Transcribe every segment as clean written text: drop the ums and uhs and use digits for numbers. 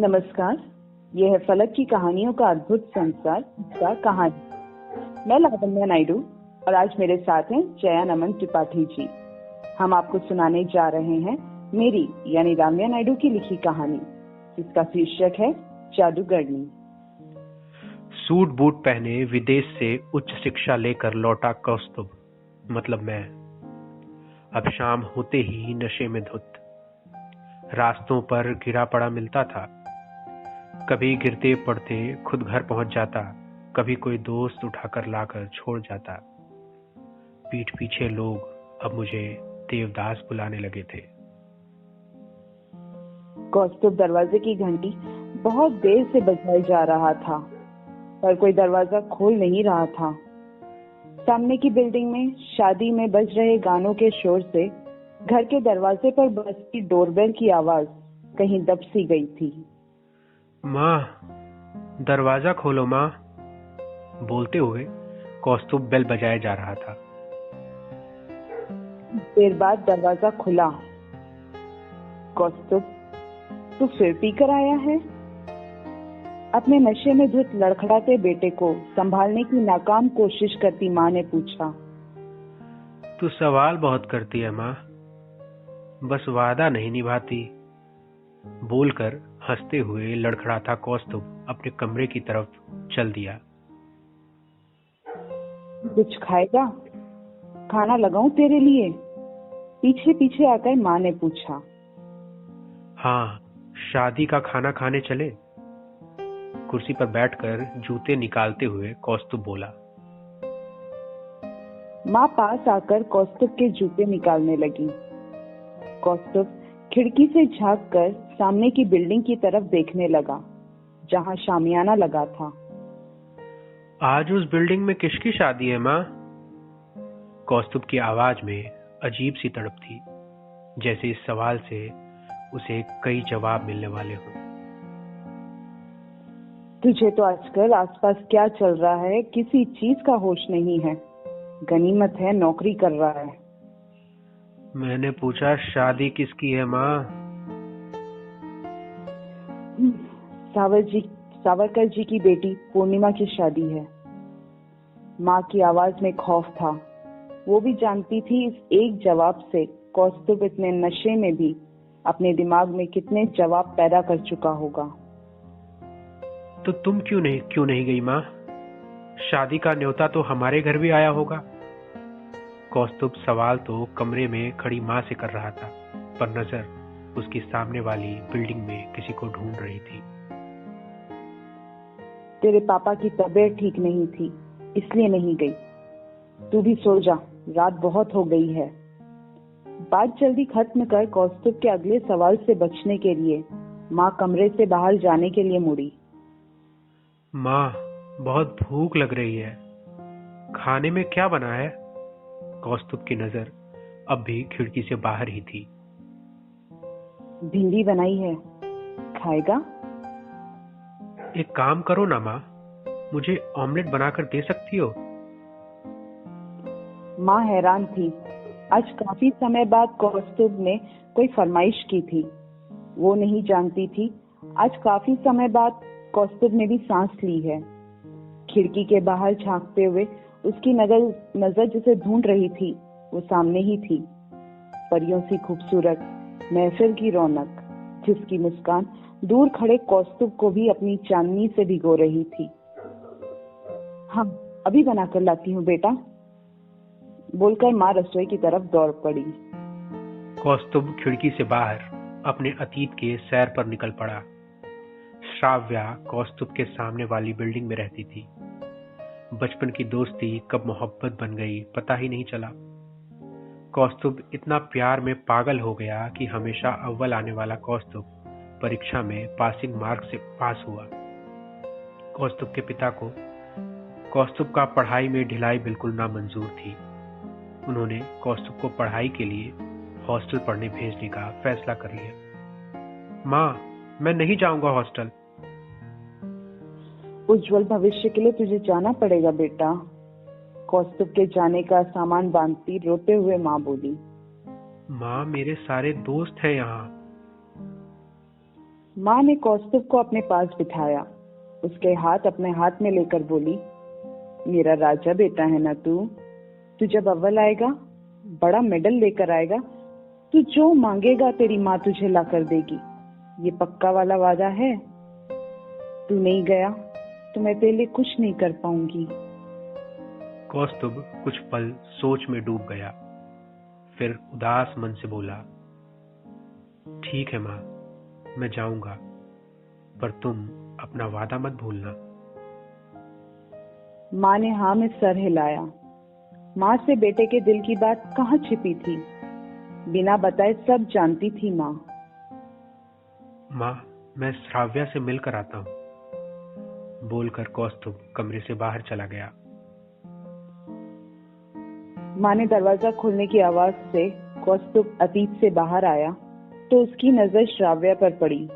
नमस्कार। यह है फलक की कहानियों का अद्भुत संसार का कहानी। मैं लावण्या नायडू और आज मेरे साथ हैं जया नमन त्रिपाठी जी। हम आपको सुनाने जा रहे हैं मेरी यानी लावण्या नायडू की लिखी कहानी, जिसका शीर्षक है जादूगरनी। सूट बूट पहने विदेश से उच्च शिक्षा लेकर लौटा कौस्तुभ, मतलब मैं, अब शाम होते ही नशे में धुत रास्तों पर गिरा पड़ा मिलता था। कभी गिरते पड़ते खुद घर पहुंच जाता, कभी कोई दोस्त उठाकर लाकर छोड़ जाता। पीठ पीछे लोग अब मुझे देवदास बुलाने लगे थे। कौस्तुभ दरवाजे की घंटी बहुत देर से बजाई जा रहा था, पर कोई दरवाजा खोल नहीं रहा था। सामने की बिल्डिंग में शादी में बज रहे गानों के शोर से घर के दरवाजे पर बजती डोरबेल की आवाज कहीं दब सी गई थी। माँ, दरवाजा खोलो माँ, बोलते हुए कौस्तुभ बेल बजाया जा रहा था। देर बाद दरवाजा खुला। कौस्तुभ, तू फिर पी कर आया है? अपने नशे में धुत लड़खड़ाते बेटे को संभालने की नाकाम कोशिश करती माँ ने पूछा। तू सवाल बहुत करती है माँ, बस वादा नहीं निभाती, बोलकर हंसते हुए लड़खड़ाता कौस्तुभ अपने कमरे की तरफ चल दिया। कुछ खाएगा? खाना लगाऊं तेरे लिए? पीछे पीछे आकर माँ ने पूछा। हाँ, शादी का खाना खाने चले? कुर्सी पर बैठकर जूते निकालते हुए कौस्तुभ बोला। माँ पास आकर कौस्तुभ के जूते निकालने लगी। कौस्तुभ खिड़की से झांककर सामने की बिल्डिंग की तरफ देखने लगा, जहां शामियाना लगा था। आज उस बिल्डिंग में किसकी शादी है माँ? कौस्तुभ की आवाज में अजीब सी तड़प थी, जैसे इस सवाल से उसे कई जवाब मिलने वाले हों। तुझे तो आजकल आसपास क्या चल रहा है किसी चीज का होश नहीं है। गनीमत है नौकरी कर रहा है। मैंने पूछा शादी किसकी है माँ? सावरकर जी की बेटी पूर्णिमा की शादी है। माँ की आवाज में खौफ था। वो भी जानती थी इस एक जवाब से कौस्तुभ इतने नशे में भी अपने दिमाग में कितने जवाब पैदा कर चुका होगा। तो तुम क्यों नहीं गई माँ? शादी का न्योता तो हमारे घर भी आया होगा। कौस्तुभ सवाल तो कमरे में खड़ी माँ से कर रहा था, पर नजर उसकी सामने वाली बिल्डिंग में किसी को ढूंढ रही थी। तेरे पापा की तबीयत ठीक नहीं थी, इसलिए नहीं गई। तू भी सो जा, रात बहुत हो गई है। बात जल्दी खत्म कर कौस्तुभ के अगले सवाल से बचने के लिए माँ कमरे से बाहर जाने के लिए मुड़ी। माँ, बहुत भूख लग रही है, खाने में क्या बना है? कौस्तुभ की नजर अब भी खिड़की से बाहर ही थी। भिंडी बनाई है, खाएगा? एक काम करो ना माँ, मुझे ऑमलेट बनाकर दे सकती हो? माँ हैरान थी। आज काफी समय बाद कौस्तुभ ने कोई फरमाइश की थी। वो नहीं जानती थी आज काफी समय बाद कौस्तुभ ने भी सांस ली है। खिड़की के बाहर झांकते हुए उसकी नजर जिसे ढूंढ रही थी वो सामने ही थी। परियों सी खूबसूरत, महफिल की रौनक, जिसकी मुस्कान दूर खड़े कौस्तुभ को भी अपनी चांदनी से भिगो रही थी। हाँ, अभी बनाकर लाती हूँ बेटा, बोलकर माँ रसोई की तरफ दौड़ पड़ी। कौस्तुभ खिड़की से बाहर अपने अतीत के सैर पर निकल पड़ा। श्राव्या कौस्तुभ के सामने वाली बिल्डिंग में रहती थी। बचपन की दोस्ती कब मोहब्बत बन गई पता ही नहीं चला। कौस्तुभ इतना प्यार में पागल हो गया कि हमेशा अव्वल आने वाला कौस्तुभ परीक्षा में पासिंग मार्क से पास हुआ। कौस्तुभ के पिता को कौस्तुभ का पढ़ाई में ढिलाई बिल्कुल नामंजूर थी। उन्होंने कौस्तुभ को पढ़ाई के लिए हॉस्टल पढ़ने भेजने का फैसला कर लिया। माँ, मैं नहीं जाऊंगा हॉस्टल। उज्जवल भविष्य के लिए तुझे जाना पड़ेगा बेटा, कौस्तुभ के जाने का सामान बांधती रोते हुए माँ बोली। माँ, मेरे सारे दोस्त हैं यहाँ। माँ ने कौस्तुभ को अपने पास बिठाया, उसके हाथ अपने हाथ में लेकर बोली, मेरा राजा बेटा है ना तू। तू जब अव्वल आएगा, बड़ा मेडल लेकर आएगा, तू जो मांगेगा तेरी माँ तुझे ला कर देगी। ये पक्का वाला वादा है। तू नहीं गया तो मैं तेरे लिए कुछ नहीं कर पाऊंगी। कौस्तुभ कुछ पल सोच में डूब गया, फिर उदास मन से बोला, ठीक है माँ, मैं जाऊंगा, पर तुम अपना वादा मत भूलना। माँ ने हाँ में सर हिलाया। माँ से बेटे के दिल की बात कहाँ छिपी थी, बिना बताए सब जानती थी माँ। माँ, मैं श्राव्या से मिलकर आता हूँ, बोलकर कौस्तुभ कमरे से बाहर चला गया। माँ ने दरवाजा खोलने की आवाज से कौस्तुभ अतीत से बाहर आया तो उसकी नजर श्राव्या पर पड़ी,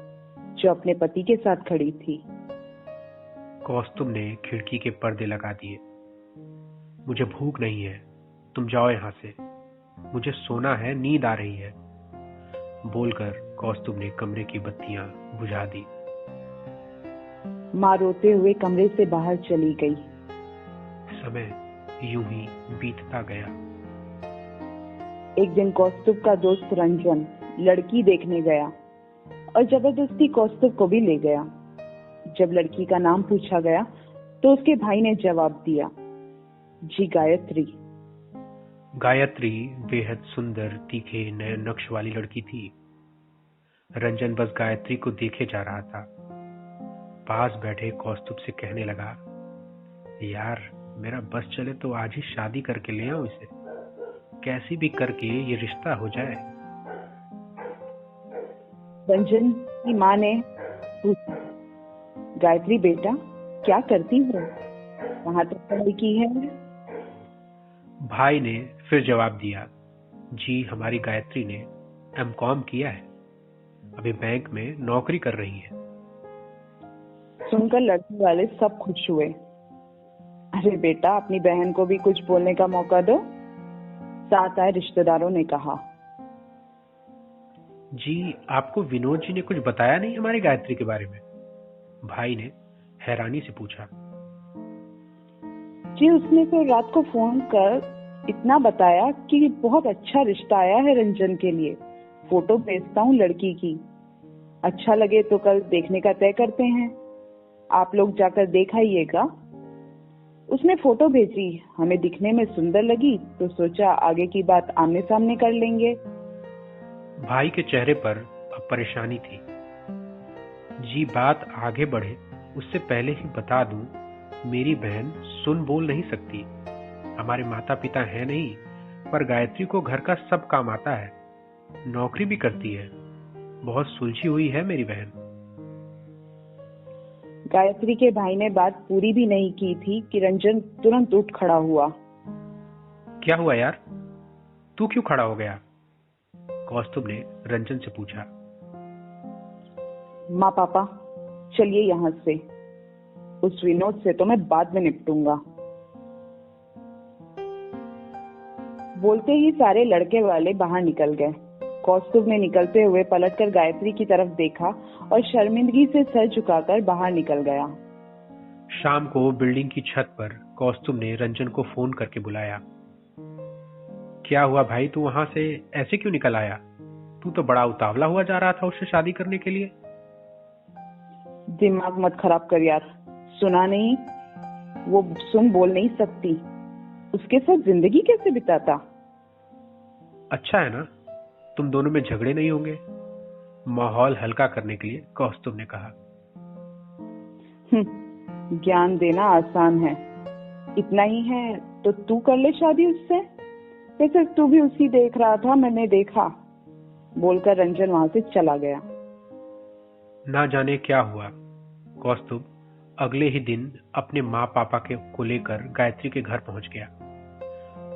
जो अपने पति के साथ खड़ी थी। कौस्तुभ ने खिड़की के पर्दे लगा दिए। मुझे भूख नहीं है, तुम जाओ यहाँ से, मुझे सोना है, नींद आ रही है, बोलकर कौस्तुभ ने कमरे की बत्तियां बुझा दी। माँ रोते हुए कमरे से बाहर चली गई। समय यूं ही बीतता गया। एक दिन कौस्तुभ का दोस्त रंजन लड़की देखने गया और जबरदस्ती कौस्तुभ को भी ले गया। जब लड़की का नाम पूछा गया तो उसके भाई ने जवाब दिया, जी गायत्री। गायत्री बेहद सुंदर, तीखे, नए नक्श वाली लड़की थी। रंजन बस गायत्री को देखे जा रहा था। पास बैठे कौस्तुभ से कहने लगा, यार मेरा बस चले तो आज ही शादी करके ले आओ इसे, कैसी भी करके ये रिश्ता हो जाए। रंजन की माँ ने पूछा, गायत्री बेटा क्या करती हो, कहाँ तक पढ़ाई की है? भाई ने फिर जवाब दिया, जी हमारी गायत्री ने एमकॉम किया है, अभी बैंक में नौकरी कर रही है। सुनकर लड़की वाले सब खुश हुए। अरे बेटा, अपनी बहन को भी कुछ बोलने का मौका दो, साथ आए रिश्तेदारों ने कहा। जी आपको विनोद जी ने कुछ बताया नहीं हमारी गायत्री के बारे में? भाई ने हैरानी से पूछा। जी उसने तो रात को फोन कर इतना बताया कि बहुत अच्छा रिश्ता आया है रंजन के लिए, फोटो भेजता हूँ लड़की की, अच्छा लगे तो कल देखने का तय करते हैं, आप लोग जाकर देख आइएगा। उसने फोटो भेजी, हमें दिखने में सुंदर लगी तो सोचा आगे की बात आमने सामने कर लेंगे। भाई के चेहरे पर अब परेशानी थी। जी बात आगे बढ़े उससे पहले ही बता दूं, मेरी बहन सुन बोल नहीं सकती, हमारे माता पिता हैं नहीं, पर गायत्री को घर का सब काम आता है, नौकरी भी करती है, बहुत सुलझी हुई है मेरी बहन। गायत्री के भाई ने बात पूरी भी नहीं की थी कि रंजन तुरंत उठ खड़ा हुआ। क्या हुआ यार, तू क्यों खड़ा हो गया? कौस्तुभ ने रंजन से पूछा। माँ पापा चलिए यहाँ से, उस विनोद से तो मैं बाद में निपटूंगा। बोलते ही सारे लड़के वाले बाहर निकल गए। कौस्तुभ ने निकलते हुए पलटकर गायत्री की तरफ देखा और शर्मिंदगी से सर झुकाकर बाहर निकल गया। शाम को बिल्डिंग की छत पर कौस्तुभ ने रंजन को फोन करके बुलाया। क्या हुआ भाई, तू वहां से ऐसे क्यों निकल आया? तू तो बड़ा उतावला हुआ जा रहा था उससे शादी करने के लिए। दिमाग मत खराब कर यार, सुना नहीं, वो सुन बोल नहीं सकती, उसके साथ जिंदगी कैसे बिताता? अच्छा है ना, तुम दोनों में झगड़े नहीं होंगे, माहौल हल्का करने के लिए कौस्तुभ ने कहा। ज्ञान देना आसान है, इतना ही है तो तू कर ले शादी उससे, वैसे तू भी उसी देख रहा था, मैंने देखा, बोलकर रंजन वहां से चला गया। ना जाने क्या हुआ, कौस्तुभ अगले ही दिन अपने माँ पापा को लेकर गायत्री के घर पहुंच गया।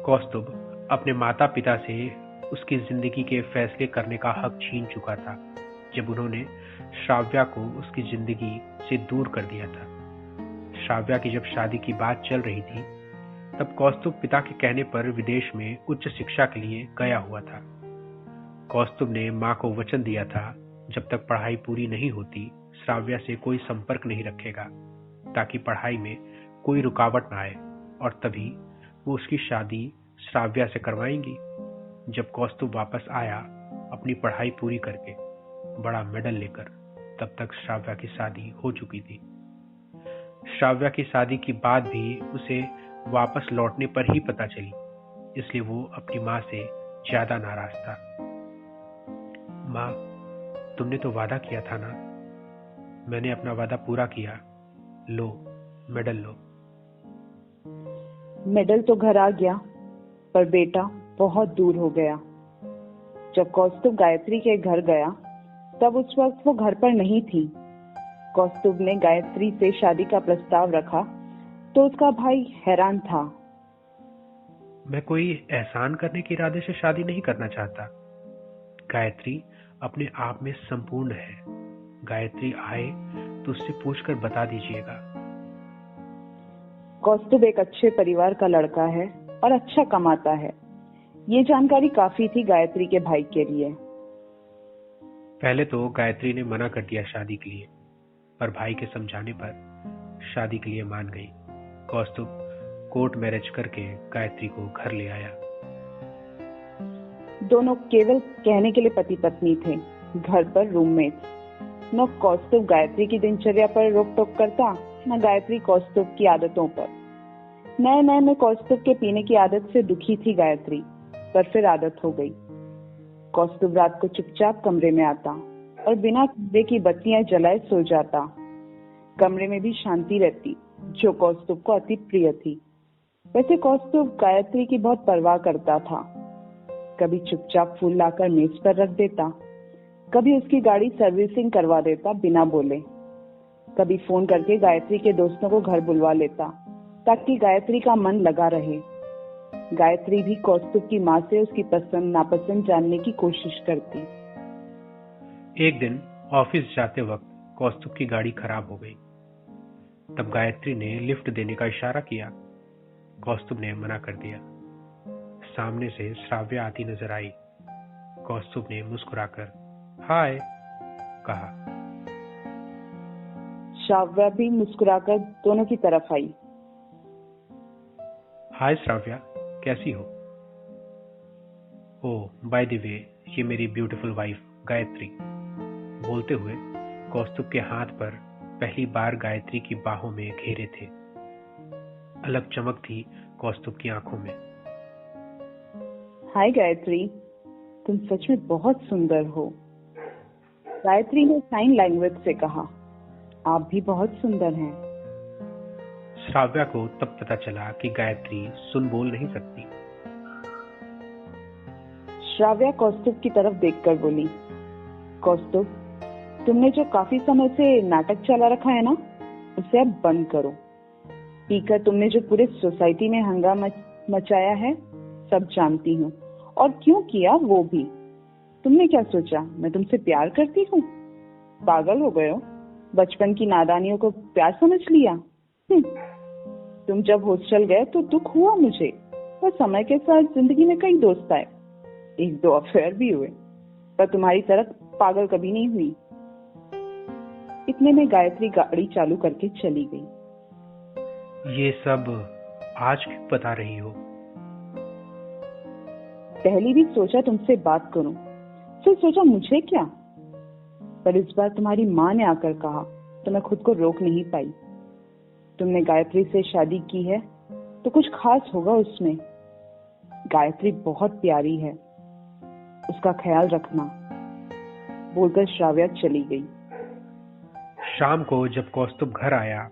कौस्तुभ अपने माता पिता से उसकी जिंदगी के फैसले करने का हक छीन चुका था, जब उन्होंने श्राव्या को उसकी जिंदगी से दूर कर दिया था। श्राव्या की जब शादी की बात चल रही थी, तब कौस्तुभ पिता के कहने पर विदेश में उच्च शिक्षा के लिए गया हुआ था। कौस्तुभ ने माँ को वचन दिया था जब तक पढ़ाई पूरी नहीं होती श्राव्या से कोई संपर्क नहीं रखेगा, ताकि पढ़ाई में कोई रुकावट ना आए, और तभी वो उसकी शादी श्राव्या से करवाएंगी। जब कौस्तुभ वापस आया अपनी पढ़ाई पूरी करके बड़ा मेडल लेकर, तब तक श्राव्या की शादी हो चुकी थी। श्राव्या की शादी की बात भी उसे वापस लौटने पर ही पता चली, इसलिए वो अपनी माँ से ज्यादा नाराज था। माँ, तुमने तो वादा किया था ना। मैंने अपना वादा पूरा किया। लो, मेडल लो। मेडल तो घर आ गया, पर बेटा बहुत दूर हो गया। जब कौस्तुभ गायत्री के घर गया, तब उस वक्त वो घर पर नहीं थी। कौस्तुभ ने गायत्री से शादी का प्रस्ताव रखा, तो उसका भाई हैरान था। मैं कोई एहसान करने के इरादे से शादी नहीं करना चाहता। गायत्री अपने आप में संपूर्ण है। गायत्री आए तो उससे पूछकर बता दीजिएगा। कौस्तुभ एक अच्छे परिवार का लड़का है और अच्छा कमाता है। ये जानकारी काफी थी गायत्री के भाई के लिए। पहले तो गायत्री ने मना कर दिया शादी के लिए, पर भाई के समझाने पर शादी के लिए मान गई। कौस्तुभ कोर्ट मैरिज करके गायत्री को घर ले आया। दोनों केवल कहने के लिए पति पत्नी थे, घर पर रूममेट्स। न कौस्तुभ गायत्री की दिनचर्या पर रोक टोक करता, न गायत्री कौस्तुभ की आदतों पर। नए नए में कौस्तुभ के पीने की आदत से दुखी थी गायत्री, पर फिर आदत हो गई। कौस्तुभ रात को चुपचाप कमरे में आता और बिना कमरे की बत्तियां जलाए सो जाता। कमरे में भी शांति रहती, जो कौस्तुभ को अति प्रिय थी। वैसे कौस्तुभ गायत्री की बहुत परवाह करता था। कभी चुपचाप फूल लाकर मेज पर रख देता, कभी उसकी गाड़ी सर्विसिंग करवा देता बिना बोले, कभी फोन करके गायत्री के दोस्तों को घर बुलवा लेता, ताकि गायत्री का मन लगा रहे। गायत्री भी कौस्तुभ की माँ से उसकी पसंद नापसंद जानने की कोशिश करती। एक दिन ऑफिस जाते वक्त कौस्तुभ की गाड़ी खराब हो गई। तब गायत्री ने लिफ्ट देने का इशारा किया। कौस्तुभ ने मना कर दिया। सामने से श्राव्या आती नजर आई। कौस्तुभ ने मुस्कुराकर हाय कहा। श्राव्या भी मुस्कुराकर दोनों की तरफ आई। हाय श्राव्या, कैसी हो? ओह बाय द वे, ये मेरी ब्यूटीफुल वाइफ गायत्री। बोलते हुए कौस्तुभ के हाथ पर पहली बार गायत्री की बाहों में घेरे थे। अलग चमक थी कौस्तुभ की आंखों में। हाय गायत्री, तुम सच में बहुत सुंदर हो। गायत्री ने साइन लैंग्वेज से कहा। आप भी बहुत सुंदर हैं। श्राव्या को तब पता चला कि गायत्री सुन बोल नहीं सकती। श्राव्या कौस्तुभ की तरफ देखकर बोली, कौस्तुभ, तुमने जो काफी समय से नाटक चला रखा है ना, उसे अब बंद करो। पीकर तुमने जो पूरे सोसाइटी में हंगामा मचाया है, सब जानती हूँ, और क्यों किया वो भी। तुमने क्या सोचा मैं तुमसे प्यार करती हूँ? पागल हो गए हो? बचपन की नादानियों को प्यार समझ लिया? तुम जब हॉस्टल गए तो दुख हुआ मुझे, पर समय के साथ जिंदगी में कई दोस्त आए, एक दो अफेयर भी हुए, पर तुम्हारी तरह पागल कभी नहीं हुई। इतने में गायत्री गाड़ी चालू करके चली गई। ये सब आज क्यों बता रही हो? पहले भी सोचा तुमसे बात करूं, फिर सोचा मुझे क्या, पर इस बार तुम्हारी माँ ने आकर कहा तो मैं खुद को रोक नहीं पाई। तुमने गायत्री से शादी की है तो कुछ खास होगा उसमें। गायत्री बहुत प्यारी है, उसका ख्याल रखना। बोलकर श्राव्या चली गई। शाम को जब कौस्तुभ घर आया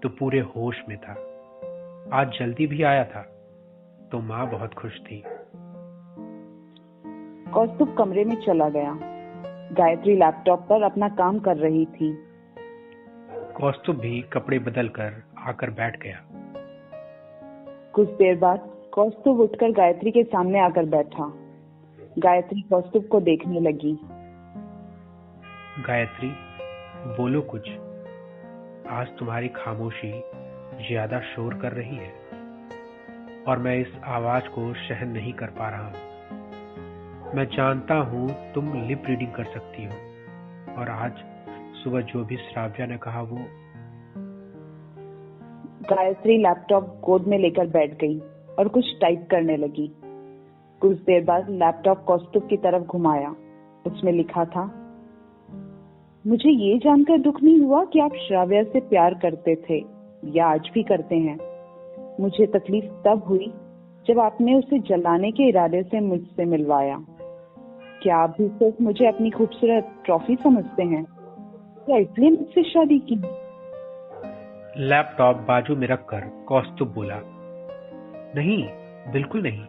तो पूरे होश में था। आज जल्दी भी आया था, तो माँ बहुत खुश थी। कौस्तुभ कमरे में चला गया। गायत्री लैपटॉप पर अपना काम कर रही थी। कौस्तुभ भी कपड़े बदलकर आकर बैठ गया। कुछ देर बाद कौस्तुभ उठकर गायत्री के सामने आकर बैठा। गायत्री कौस्तुभ को देखने लगी। गायत्री, बोलो कुछ। आज तुम्हारी खामोशी ज्यादा शोर कर रही है और मैं इस आवाज को सहन नहीं कर पा रहा हूं। मैं जानता हूं तुम लिप रीडिंग कर सकती हो, और आज सुबह जो भी श्राव्या ने कहा वो। गायत्री लैपटॉप गोद में लेकर बैठ गई और कुछ टाइप करने लगी। कुछ देर बाद लैपटॉप कौस्तुभ की तरफ घुमाया। उसमें लिखा था, मुझे ये जानकर दुख नहीं हुआ कि आप श्राव्या से प्यार करते थे या आज भी करते हैं। मुझे तकलीफ तब हुई जब आपने उसे जलाने के इरादे से मुझसे मिलवाया। क्या आप भी सिर्फ मुझे अपनी खूबसूरत ट्रॉफी समझते हैं या इसलिए मुझसे शादी की? लैपटॉप बाजू में रखकर कौस्तुभ बोला, नहीं, बिल्कुल नहीं।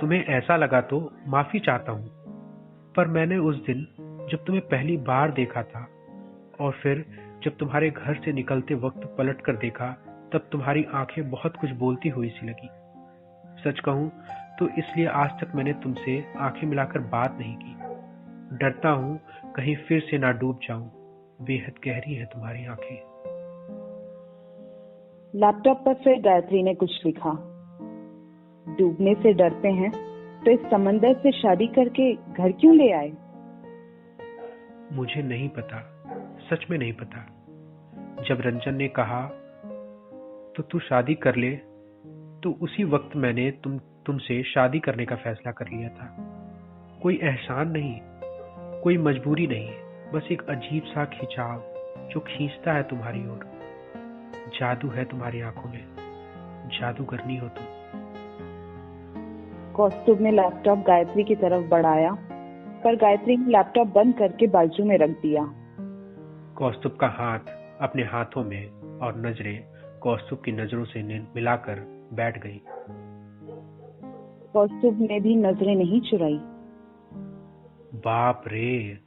तुम्हें ऐसा लगा तो माफी चाहता हूँ, पर मैंने उस दिन जब तुम्हें पहली बार देखा था और फिर जब तुम्हारे घर से निकलते वक्त पलट कर देखा, तब तुम्हारी आंखें बहुत कुछ बोलती हुई सी लगी। सच कहूं तो इसलिए आज तक मैंने तुमसे आंखें मिलाकर बात नहीं की। डरता हूं कहीं फिर से ना डूब जाऊं। बेहद गहरी है तुम्हारी आंखें। लैपटॉप पर फिर गायत्री ने कुछ लिखा, डूबने से डरते हैं तो इस समंदर से शादी करके घर क्यों ले आए? मुझे नहीं पता, सच में नहीं पता। जब रंजन ने कहा तो तू शादी कर ले, तो उसी वक्त मैंने तुमसे शादी करने का फैसला कर लिया था। कोई एहसान नहीं, कोई मजबूरी नहीं, बस एक अजीब सा खिंचाव जो खींचता है तुम्हारी ओर। जादू है तुम्हारी आंखों में, जादूगरनी हो तुम। कौस्तुभ ने लैपटॉप गायत्री की तरफ बढ़ाया, पर गायत्री ने लैपटॉप बंद करके बाजू में रख दिया। कौस्तुभ का हाथ अपने हाथों में और नजरें कौस्तुभ की नजरों से मिलाकर बैठ गई। कौस्तुभ ने भी नजरें नहीं चुराई। बाप रे,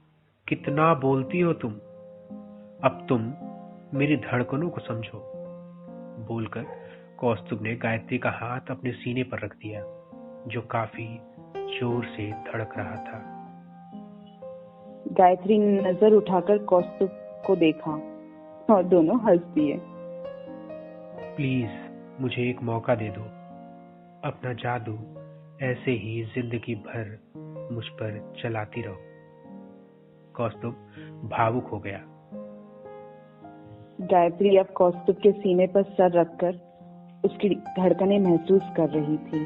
कितना बोलती हो तुम। अब तुम मेरी धड़कनों को समझो, बोलकर कौस्तुभ ने गायत्री का हाथ अपने सीने पर रख दिया, जो काफी जोर से धड़क रहा था। गायत्री ने नजर उठाकर कौस्तुभ को देखा और दोनों हंस दिए। प्लीज मुझे एक मौका दे दो। अपना जादू ऐसे ही जिंदगी भर मुझ पर चलाती रहो। कौस्तुभ भावुक हो गया। गायत्री अब कौस्तुभ के सीने पर सर रखकर उसकी धड़कनें महसूस कर रही थी।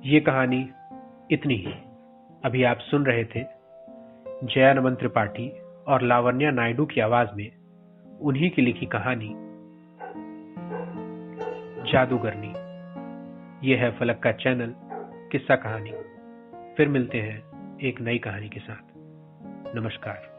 ये कहानी इतनी ही। अभी आप सुन रहे थे जया नमन त्रिपाठी और लावण्या नायडू की आवाज में उन्हीं की लिखी कहानी जादूगरनी। यह है फलक का चैनल किस्सा कहानी। फिर मिलते हैं एक नई कहानी के साथ। नमस्कार।